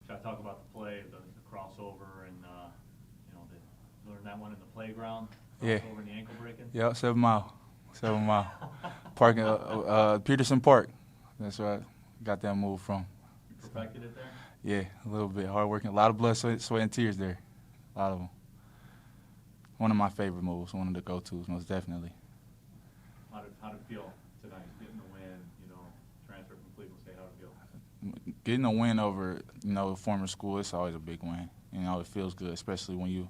Should I talk about the play, the crossover, and they learned that one in the playground? Yeah. Crossover and the ankle breaking? Yeah, 7 Mile. 7 Mile. Parking, Peterson Park. That's where I got that move from. You perfected it there? Yeah, a little bit. Hard working. A lot of blood, sweat, and tears there. A lot of them. One of my favorite moves, one of the go-tos, most definitely. How did it feel tonight, getting the win, transfer from Cleveland State? How did it feel? Getting a win over, a former school, it's always a big win. It feels good, especially when you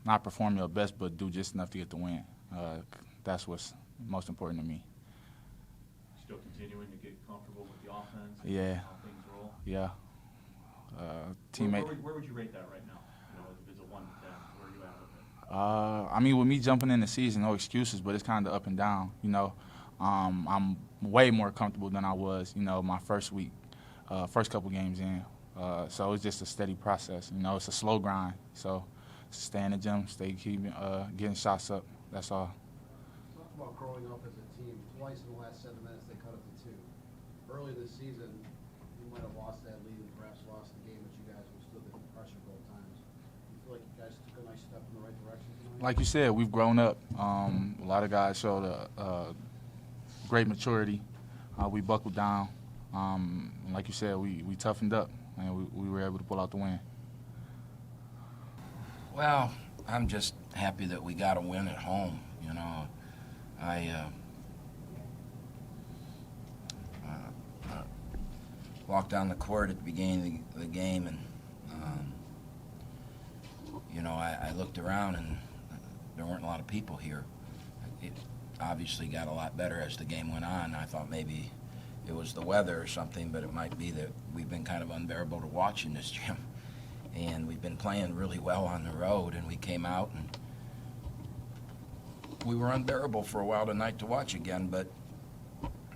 not perform your best but do just enough to get the win. That's what's most important to me. Still continuing to get comfortable with the offense? Yeah. How things roll? Yeah. Teammate. Where would you rate that right now? If it's a 1 to 10, where are you at with it? With me jumping in the season, no excuses, but it's kind of up and down. I'm way more comfortable than I was, my first week, first couple games in. So it's just a steady process. It's a slow grind. So stay in the gym, keep getting shots up. That's all. Talk about growing up as a team. Twice in the last 7 minutes, they cut it to 2. Early this season, you might have lost that lead and perhaps lost the game, but you guys withstood the pressure both times. You feel like you guys took a nice step in the right direction tonight? Like you said, we've grown up. A lot of guys showed great maturity. We buckled down. Like you said, we toughened up, and we were able to pull out the win. Well, I'm just happy that we got a win at home. I walked down the court at the beginning of the game, and I looked around, and there weren't a lot of people here. It obviously got a lot better as the game went on. I thought maybe it was the weather or something, but it might be that we've been kind of unbearable to watch in this gym. And we've been playing really well on the road, and we came out and we were unbearable for a while tonight to watch again, but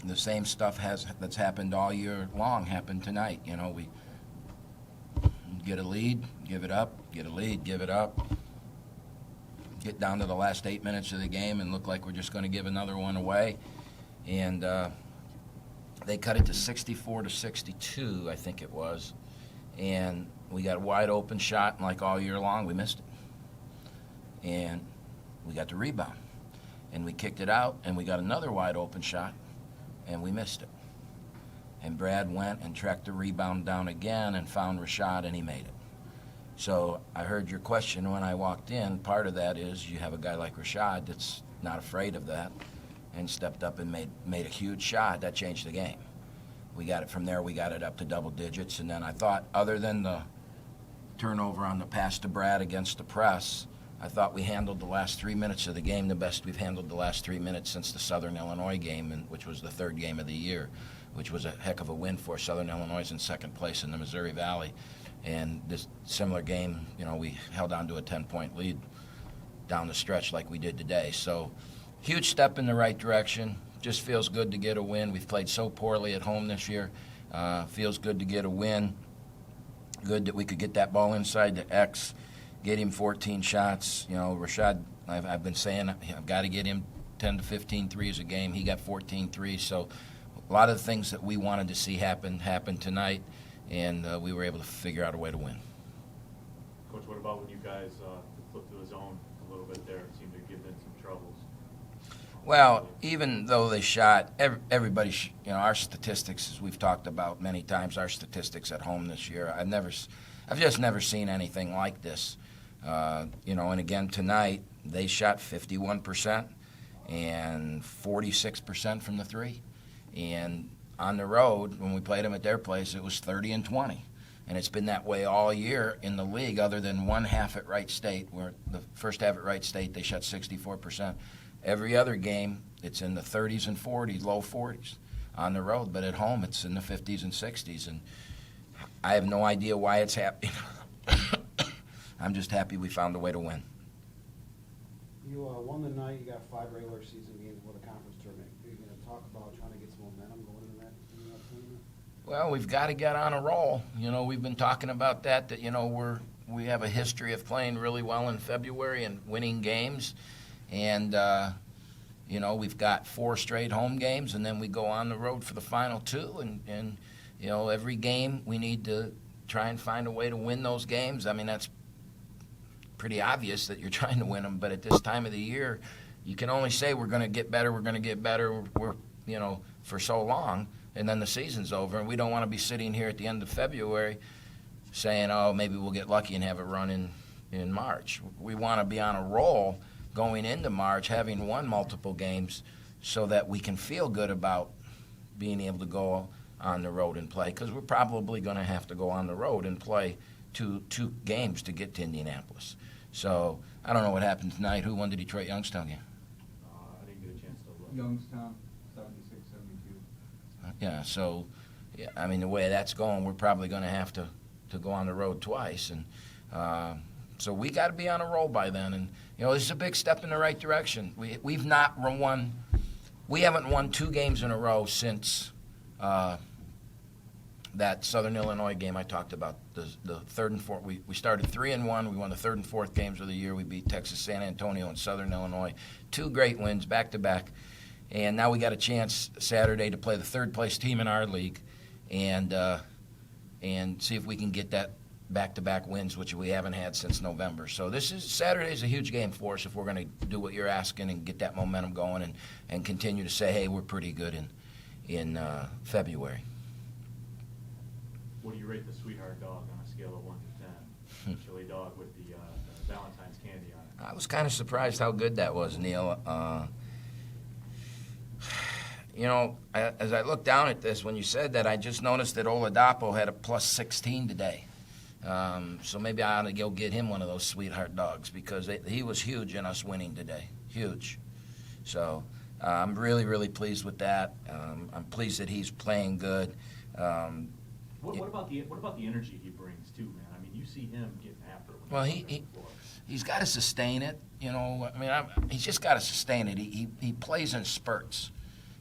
the same stuff that's happened all year long happened tonight. We get a lead, give it up, get a lead, give it up, get down to the last 8 minutes of the game and look like we're just going to give another one away. And they cut it to 64-62, I think it was. And we got a wide open shot, and like all year long, we missed it. And we got the rebound. And we kicked it out, and we got another wide open shot, and we missed it. And Brad went and tracked the rebound down again and found Rashad, and he made it. So I heard your question when I walked in. Part of that is you have a guy like Rashad that's not afraid of that and stepped up and made a huge shot. That changed the game. We got it from there. We got it up to double digits. And then I thought, other than the turnover on the pass to Brad against the press, I thought we handled the last 3 minutes of the game the best we've handled the last 3 minutes since the Southern Illinois game, which was the third game of the year, which was a heck of a win for Southern Illinois in second place in the Missouri Valley. And this similar game, we held on to a 10-point lead down the stretch like we did today. So huge step in the right direction. Just feels good to get a win. We've played so poorly at home this year. Feels good to get a win. Good that we could get that ball inside the X, get him 14 shots. Rashad, I've been saying I've got to get him 10 to 15 threes a game. He got 14 threes. So a lot of the things that we wanted to see happen tonight, and we were able to figure out a way to win. Coach, what about when you guys flipped to the zone a little bit there? It seemed to give in some troubles. Well, even though they shot, everybody, our statistics, as we've talked about many times, our statistics at home this year, I've just never seen anything like this. And again tonight, they shot 51% and 46% from the three. And on the road, when we played them at their place, it was 30 and 20. And it's been that way all year in the league, other than one half at Wright State, where the first half at Wright State, they shot 64%. Every other game, it's in the 30s and 40s, low 40s on the road. But at home, it's in the 50s and 60s. And I have no idea why it's happening. I'm just happy we found a way to win. You won the night. You got 5 regular season games with a conference tournament. Are you going to talk about trying to get some momentum going into that tournament? Well, we've got to get on a roll. We've been talking about that we have a history of playing really well in February and winning games. And, we've got 4 straight home games, and then we go on the road for the final 2. And every game we need to try and find a way to win those games. I mean, that's pretty obvious that you're trying to win them, but at this time of the year, you can only say we're going to get better, we're for so long, and then the season's over, and we don't want to be sitting here at the end of February saying, oh, maybe we'll get lucky and have a run in March. We want to be on a roll going into March, having won multiple games, so that we can feel good about being able to go on the road and play, because we're probably going to have to go on the road and play two games to get to Indianapolis. So I don't know what happened tonight. Who won the Detroit-Youngstown game? I didn't get a chance to look. Youngstown, 76-72. Yeah, so, I mean, the way that's going, we're probably going to have to go on the road twice. And so we got to be on a roll by then. And, this is a big step in the right direction. We haven't won 2 games in a row since that Southern Illinois game I talked about, the third and fourth. We started 3-1. We won the third and fourth games of the year. We beat Texas, San Antonio, and Southern Illinois. 2 great wins back-to-back. And now we got a chance Saturday to play the third-place team in our league and see if we can get that back-to-back wins, which we haven't had since November. So Saturday is a huge game for us if we're going to do what you're asking and get that momentum going and continue to say, hey, we're pretty good in February. What do you rate the Sweetheart Dog on a scale of 1 to 10? Chili dog with the Valentine's candy on it. I was kind of surprised how good that was, Neil. As I looked down at this, when you said that, I just noticed that Oladapo had a plus 16 today. So maybe I ought to go get him one of those Sweetheart Dogs, because he was huge in us winning today. Huge. So I'm really, really pleased with that. I'm pleased that he's playing good. What about the energy he brings too, man? I mean, you see him getting after it. Well, he's got to sustain it. He's just got to sustain it. He plays in spurts,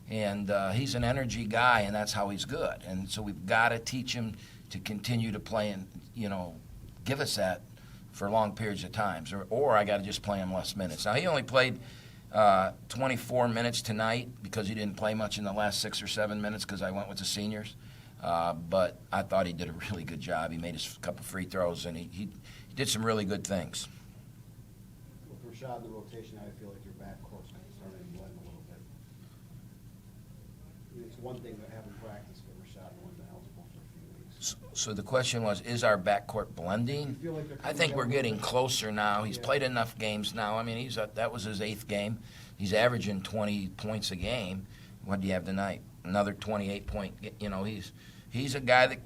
and he's an energy guy, and that's how he's good. And so we've got to teach him to continue to play and give us that for long periods of times, or I got to just play him less minutes. Now he only played 24 minutes tonight because he didn't play much in the last 6 or 7 minutes because I went with the seniors. But I thought he did a really good job. He made his couple free throws, and he did some really good things. With Rashad in the rotation, I feel like your backcourt's starting to blend a little bit. I mean, it's one thing to have him practice, but Rashad wasn't eligible for a few weeks. So the question was, is our backcourt blending? You feel like they're I think we're coming getting together? closer now. He's Yeah. played enough games now. I mean, that was his 8th game. He's averaging 20 points a game. What do you have tonight? Another 28-point. He's a guy that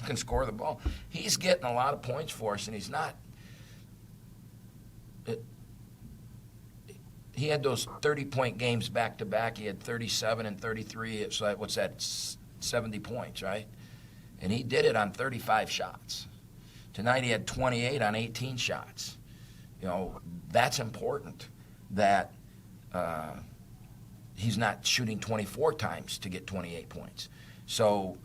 can score the ball. He's getting a lot of points for us, and he's not. He had those 30-point games back-to-back. He had 37 and 33. So what's that, 70 points, right? And he did it on 35 shots. Tonight he had 28 on 18 shots. That's important that he's not shooting 24 times to get 28 points. So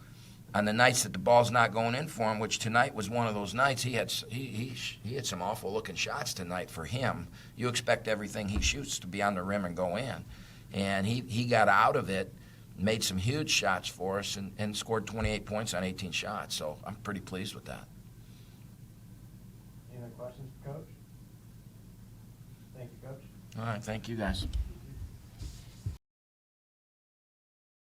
on the nights that the ball's not going in for him, which tonight was one of those nights, he had some awful-looking shots tonight for him. You expect everything he shoots to be on the rim and go in. And he got out of it, made some huge shots for us, and scored 28 points on 18 shots. So I'm pretty pleased with that. Any other questions for Coach? Thank you, Coach. All right, thank you, guys.